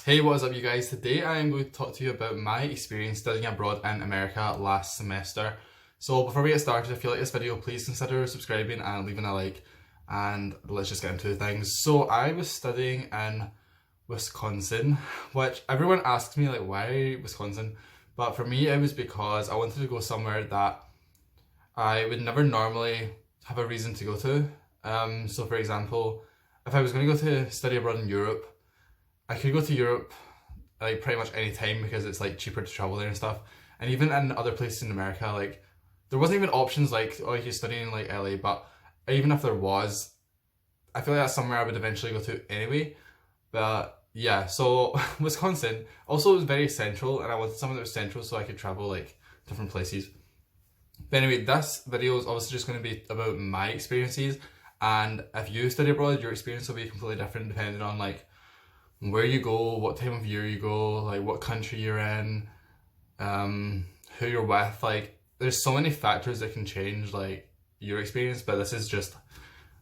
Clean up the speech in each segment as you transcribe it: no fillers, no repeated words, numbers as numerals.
Hey, what is up, you guys? Today I am going to talk to you about my experience studying abroad in America last semester. So before we get started, if you like this video, please consider subscribing and leaving a like, and let's just get into things. So I was studying in Wisconsin, which everyone asks me like, why Wisconsin? But for me, it was because I wanted to go somewhere that I would never normally have a reason to go to. So for example, if I was going to go to study abroad in Europe, I could go to Europe like pretty much any time because it's like cheaper to travel there and stuff. And even in other places in America, like there wasn't even options like, oh, you could study in like LA, but even if there was, I feel like that's somewhere I would eventually go to anyway. But yeah, so Wisconsin also was very central, and I wanted somewhere that was central so I could travel like different places. But anyway, this video is obviously just going to be about my experiences, and if you study abroad, your experience will be completely different depending on like where you go, what time of year you go, like what country you're in, who you're with. Like there's so many factors that can change like your experience, but this is just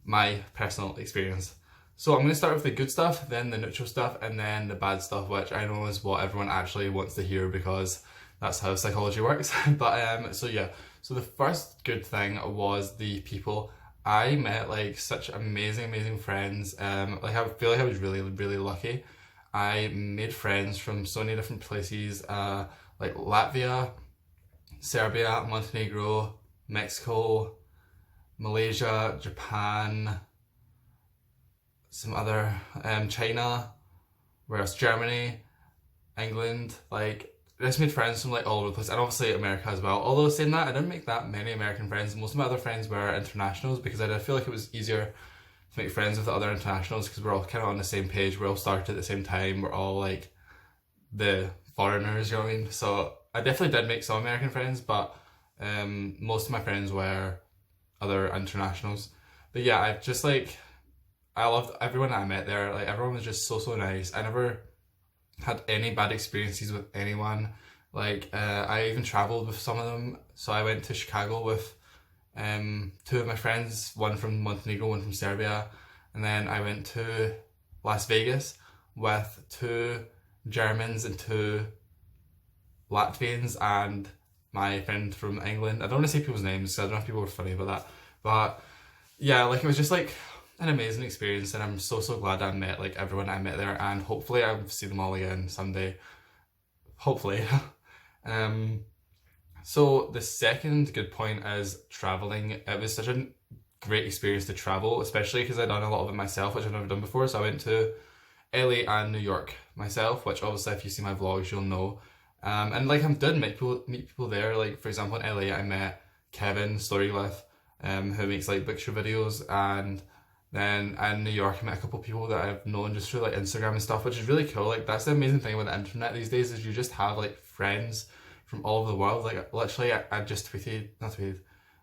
my personal experience. So I'm going to start with the good stuff, then the neutral stuff, and then the bad stuff, which I know is what everyone actually wants to hear because that's how psychology works. But so yeah, so the first good thing was the people. I met like such amazing friends. Like I feel like I was really lucky. I made friends from so many different places, like Latvia, Serbia, Montenegro, Mexico, Malaysia, Japan, some other, China, whereas Germany, England, like I just made friends from like all over the place, and obviously America as well. Although saying that, I didn't make that many American friends. Most of my other friends were internationals because I did feel like it was easier to make friends with the other internationals because we're all kind of on the same page. We're all started at the same time. We're all like the foreigners, you know what I mean? So I definitely did make some American friends, but most of my friends were other internationals. But yeah, I loved everyone that I met there. Like everyone was just so nice. I never had any bad experiences with anyone. Like I even traveled with some of them. So I went to Chicago with two of my friends, one from Montenegro, one from Serbia, and then I went to Las Vegas with two Germans and two Latvians and my friend from England. I don't want to say people's names because I don't know if people were funny about that, but yeah, like it was just like an amazing experience, and I'm so glad I met like everyone I met there, and hopefully I'll see them all again someday. Hopefully. So the second good point is traveling. It was such a great experience to travel, especially because I'd done a lot of it myself, which I've never done before. So I went to LA and New York myself, which obviously if you see my vlogs you'll know. And like I did meet people there. Like for example in LA I met Kevin Storyglyph, who makes like picture videos, and then in New York I met a couple of people that I've known just through like Instagram and stuff, which is really cool. Like that's the amazing thing about the internet these days, is you just have like friends from all over the world. Like literally I just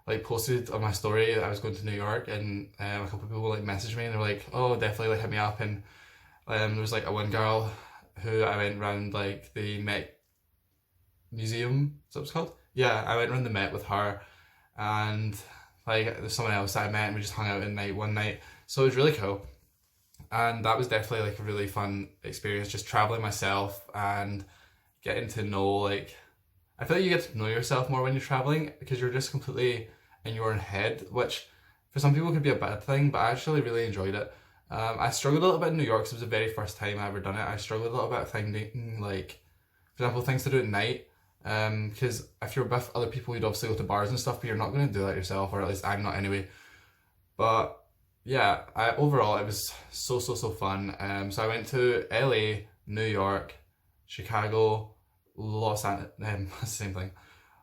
like posted on my story that I was going to New York, and a couple of people like messaged me and they were like, oh, definitely like hit me up. And there was like a one girl who I went around like the Met Museum, is that what it's called? Yeah, I went around the Met with her, and like there's someone else that I met and we just hung out at night one night. So it was really cool. And that was definitely like a really fun experience, just traveling myself and getting to know like, I feel like you get to know yourself more when you're traveling because you're just completely in your own head, which for some people could be a bad thing, but I actually really enjoyed it. I struggled a little bit in New York because it was the very first time I ever done it. I struggled a little bit finding like, for example, things to do at night. Because if you're with other people, you'd obviously go to bars and stuff, but you're not going to do that yourself, or at least I'm not anyway. But yeah, overall it was so fun. So I went to LA, New York, Chicago, same thing,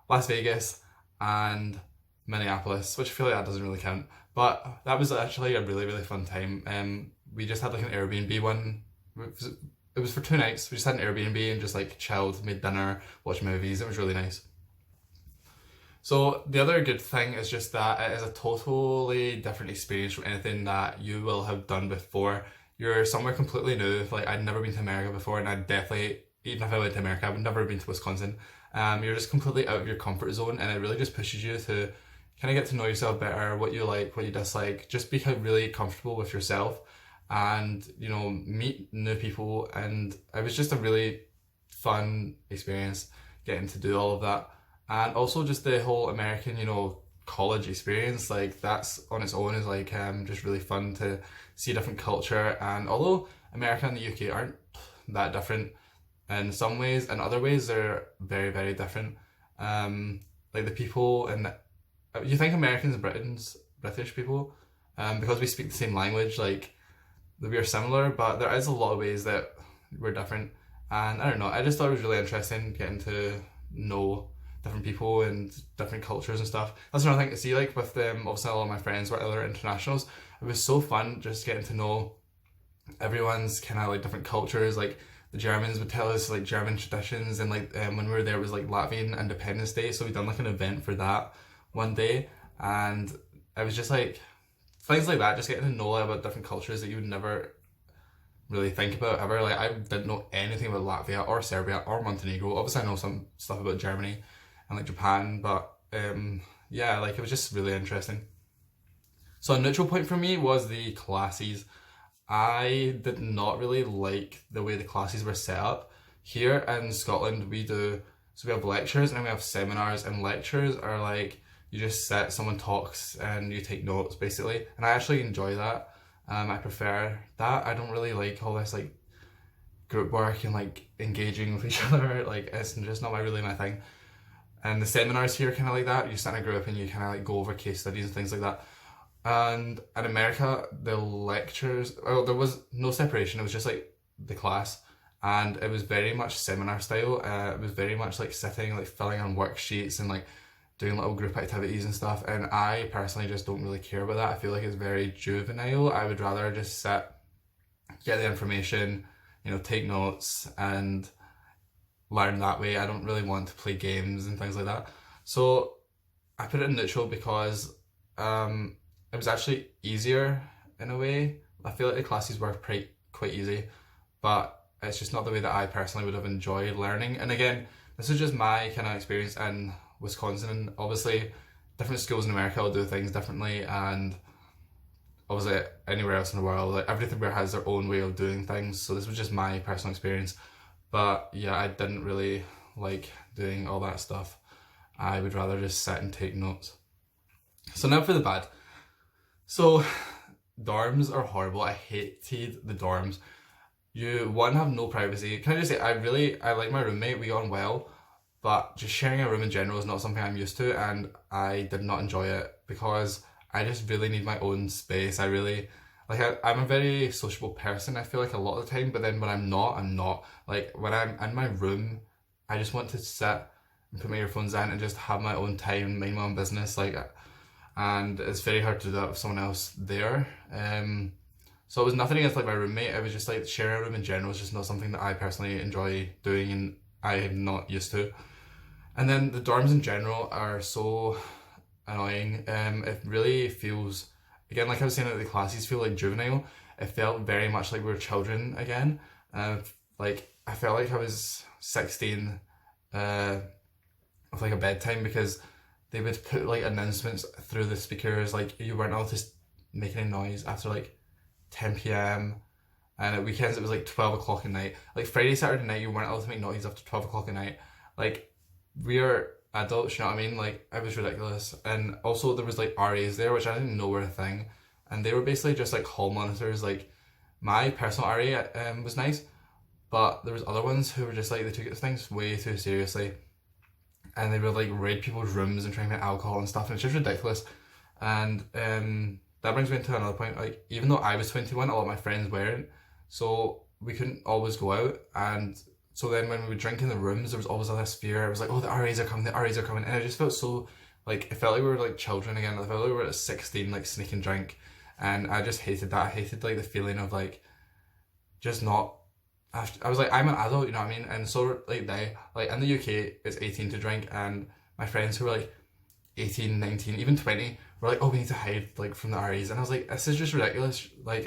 Las Vegas, and Minneapolis, which I feel like that doesn't really count. But that was actually a really fun time. We just had like an Airbnb one. It was for 2 nights. We just had an Airbnb and just like chilled, made dinner, watched movies. It was really nice. So the other good thing is just that it is a totally different experience from anything that you will have done before. You're somewhere completely new. Like I'd never been to America before, and I definitely, even if I went to America, I would never have been to Wisconsin. You're just completely out of your comfort zone, and it really just pushes you to kind of get to know yourself better, what you like, what you dislike, just become really comfortable with yourself. and meet new people, and it was just a really fun experience getting to do all of that. And also just the whole American college experience, like that's on its own is like just really fun to see a different culture. And although America and the UK aren't that different in some ways, in other ways they're very, very different. Like the people, and you think Americans and British people, because we speak the same language, like that we are similar, but there is a lot of ways that we're different. And I don't know, I just thought it was really interesting getting to know different people and different cultures and stuff. That's another thing to see, like with obviously a lot of my friends were other internationals. It was so fun just getting to know everyone's kind of like different cultures. Like the Germans would tell us like German traditions, and like when we were there it was like Latvian Independence Day, so we done like an event for that one day, and it was just like things like that, just getting to know about different cultures that you would never really think about ever. Like I didn't know anything about Latvia or Serbia or Montenegro. Obviously I know some stuff about Germany and like Japan, but yeah, like it was just really interesting. So a neutral point for me was the classes. I did not really like the way the classes were set up. Here in Scotland we have lectures and we have seminars, and lectures are like you just sit, someone talks and you take notes basically, and I actually enjoy that. I prefer that. I don't really like all this like group work and like engaging with each other. Like it's just not really my thing. And the seminars here kind of like that. You sit in a group and you kind of like go over case studies and things like that. And in America, the lectures, well, there was no separation. It was just like the class, and it was very much seminar style. It was very much like sitting, like filling on worksheets and like doing little group activities and stuff. And I personally just don't really care about that. I feel like it's very juvenile. I would rather just sit, get the information, take notes and learn that way. I don't really want to play games and things like that. So I put it in neutral because it was actually easier in a way. I feel like the classes were quite easy, but it's just not the way that I personally would have enjoyed learning. And again, this is just my kind of experience in Wisconsin, and obviously different schools in America will do things differently, and obviously anywhere else in the world, like everywhere has their own way of doing things. So this was just my personal experience. But yeah, I didn't really like doing all that stuff. I would rather just sit and take notes. So now for the bad. So dorms are horrible. I hated the dorms. You have no privacy. Can I just say, I like my roommate, we got on well, but just sharing a room in general is not something I'm used to, and I did not enjoy it because I just really need my own space. I really, I'm a very sociable person, I feel like a lot of the time, but then when I'm not, I'm not. Like when I'm in my room, I just want to sit and put my earphones in and just have my own time, mind my own business, and it's very hard to do that with someone else there. So it was nothing against like my roommate, it was just like sharing a room in general is just not something that I personally enjoy doing, and I am not used to. And then the dorms in general are so annoying. It really feels, again, like I was saying, that the classes feel like juvenile. It felt very much like we were children again. Like I felt like I was 16 with like a bedtime, because they would put like announcements through the speakers, like you weren't allowed to make any noise after like 10 p.m. and at weekends it was like 12 o'clock at night. Like Friday, Saturday night you weren't allowed to make noise after 12 o'clock at night. Like we are adults, you know what I mean? Like it was ridiculous. And also there was like RAs there, which I didn't know were a thing, and they were basically just like hall monitors. Like my personal RA was nice, but there was other ones who were just like, they took things way too seriously, and they would like raid people's rooms and try and get alcohol and stuff, and it's just ridiculous. And that brings me to another point. Like even though I was 21, a lot of my friends weren't, so we couldn't always go out. And so then when we would drink in the rooms, there was always this fear. It was like, oh, the RAs are coming, and it just felt so, like, it felt like we were like children again. I felt like we were at 16, like sneaking drink, and I just hated that. I hated like the feeling of like just not. I was like, I'm an adult, you know what I mean? And so like like in the UK it's 18 to drink, and my friends who were like 18, 19, even 20 were like, oh, we need to hide like from the RAs, and I was like, this is just ridiculous. Like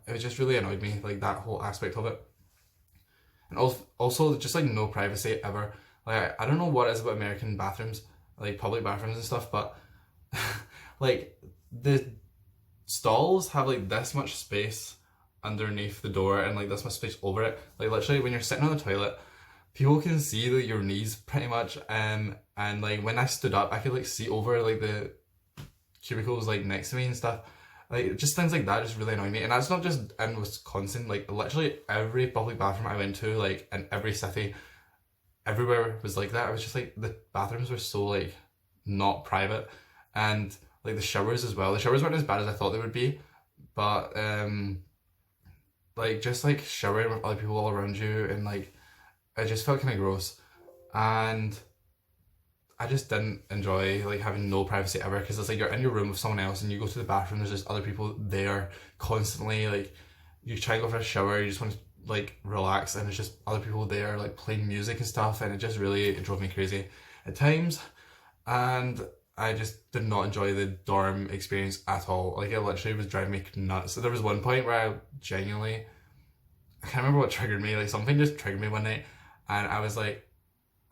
it just really annoyed me, like that whole aspect of it. And also just like no privacy ever. Like I don't know what it is about American bathrooms, like public bathrooms and stuff, but like the stalls have like this much space underneath the door and like this much space over it. Like literally when you're sitting on the toilet, people can see like your knees pretty much. And like when I stood up, I could like see over like the cubicles like next to me and stuff. Like just things like that just really annoy me. And that's not just in Wisconsin. Like literally every public bathroom I went to, like in every city, everywhere was like that. I was just like the bathrooms were so like not private, and like the showers as well. The showers weren't as bad as I thought they would be, but like just like showering with other people all around you, and like it just felt kind of gross. And I just didn't enjoy like having no privacy ever, because it's like you're in your room with someone else and you go to the bathroom, there's just other people there constantly. Like you try and go for a shower, you just want to like relax, and it's just other people there like playing music and stuff, and it drove me crazy at times. And I just did not enjoy the dorm experience at all. Like it literally was driving me nuts. So there was one point where I can't remember what triggered me, like something just triggered me one night, and I was like,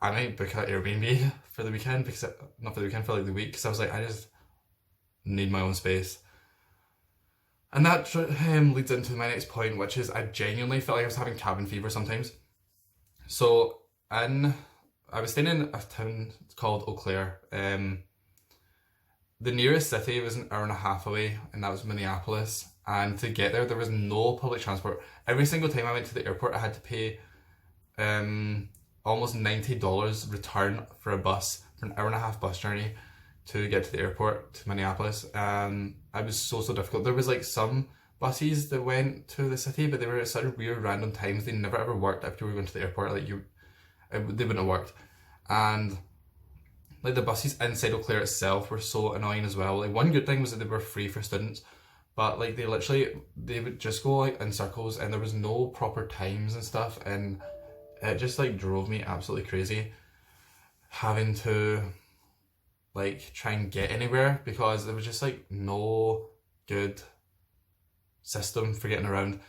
I might book an Airbnb for the weekend, because not for the weekend, for like the week, because I was like, I just need my own space. And that leads into my next point, which is I genuinely felt like I was having cabin fever sometimes. So I was staying in a town called Eau Claire. The nearest city was an hour and a half away, and that was Minneapolis. And to get there was no public transport. Every single time I went to the airport, I had to pay almost $90 return for a bus, for an hour and a half bus journey to get to the airport to Minneapolis. It was so difficult. There was like some buses that went to the city, but they were at such weird random times. They never ever worked after we went to the airport. Like they wouldn't have worked. And like the buses inside Eau Claire itself were so annoying as well. Like one good thing was that they were free for students, but like they would just go like in circles, and there was no proper times and stuff, and it just like drove me absolutely crazy having to like try and get anywhere, because there was just like no good system for getting around.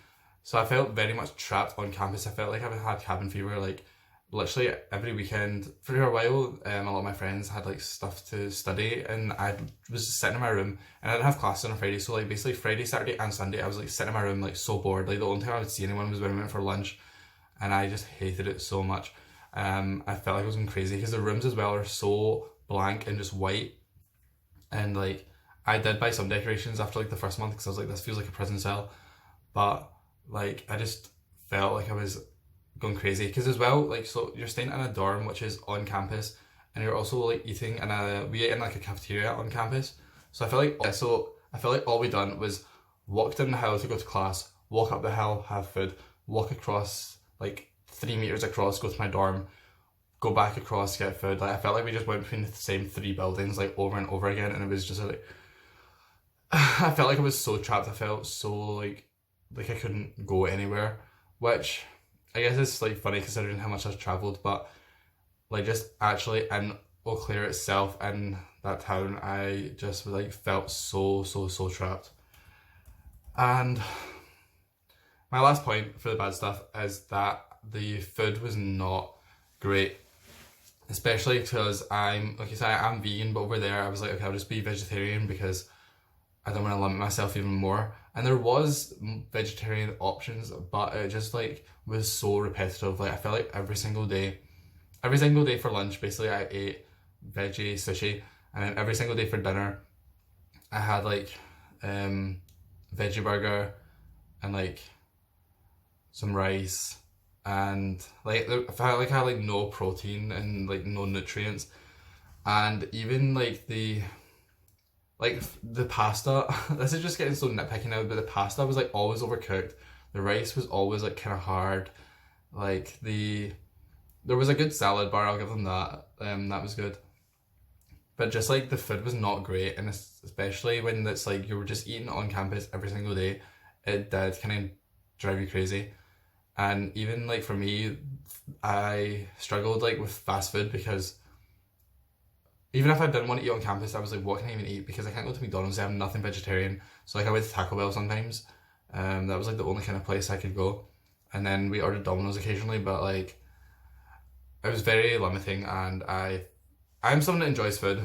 So I felt very much trapped on campus. I felt like I had cabin fever like literally every weekend for a while. A lot of my friends had like stuff to study, and I was just sitting in my room, and I didn't have classes on a Friday, so like basically Friday, Saturday and Sunday I was like sitting in my room like so bored. Like the only time I would see anyone was when I went for lunch, and I just hated it so much. I felt like I was going crazy, because the rooms as well are so blank and just white, and like I did buy some decorations after like the first month, because I was like, this feels like a prison cell. But like I just felt like I was going crazy, because as well, like, so you're staying in a dorm which is on campus, and you're also like eating we ate in like a cafeteria on campus. So I felt like all we done was walk down the hill to go to class, walk up the hill, have food, walk across like 3 meters across, go to my dorm, go back across, get food. Like I felt like we just went between the same 3 buildings like over and over again, and it was just like I felt like I was so trapped. I felt so like I couldn't go anywhere, which I guess it's like funny considering how much I've travelled. But like just actually in Eau Claire itself, in that town, I just like felt so trapped. And my last point for the bad stuff is that the food was not great, especially because I'm, like I said, I'm vegan, but over there I was like, okay, I'll just be vegetarian because I don't want to limit myself even more. And there was vegetarian options, but it just like was so repetitive. Like I felt like every single day for lunch, basically I ate veggie sushi, and then every single day for dinner, I had like veggie burger and like some rice, and like I felt like I had like no protein and like no nutrients, and even like the pasta, this is just getting so nitpicky now, but the pasta was like always overcooked. The rice was always like kind of hard. Like there was a good salad bar, I'll give them that. That was good. But just like the food was not great, and especially when it's like you were just eating on campus every single day, it did kind of drive you crazy. And even like for me, I struggled like with fast food, because even if I didn't want to eat on campus, I was like, what can I even eat? Because I can't go to McDonald's, they have nothing vegetarian. So like I went to Taco Bell sometimes. That was like the only kind of place I could go. And then we ordered Domino's occasionally, but like it was very limiting, and I'm someone that enjoys food,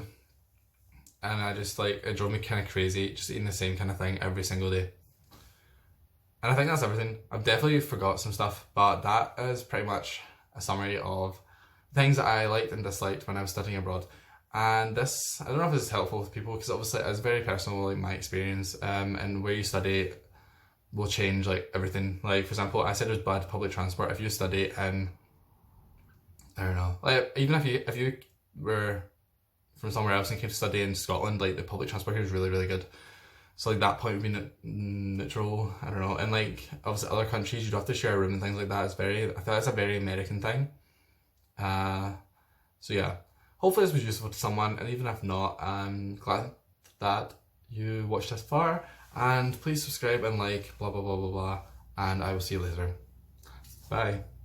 and I just like, it drove me kind of crazy just eating the same kind of thing every single day. And I think that's everything. I've definitely forgot some stuff, but that is pretty much a summary of things that I liked and disliked when I was studying abroad. And this, I don't know if this is helpful with people because obviously it's very personal, like my experience, and where you study will change like everything. Like for example, I said it was bad public transport. If you study in, I don't know, like even if you were from somewhere else and came to study in Scotland, like the public transport here is really really good. So like that point would be neutral. I don't know. And like obviously other countries, you'd have to share a room and things like that. It's very. I feel that's a very American thing. Uh, so yeah. Hopefully this was useful to someone, and even if not, I'm glad that you watched this far. And please subscribe and like blah blah blah blah blah. And I will see you later. Bye.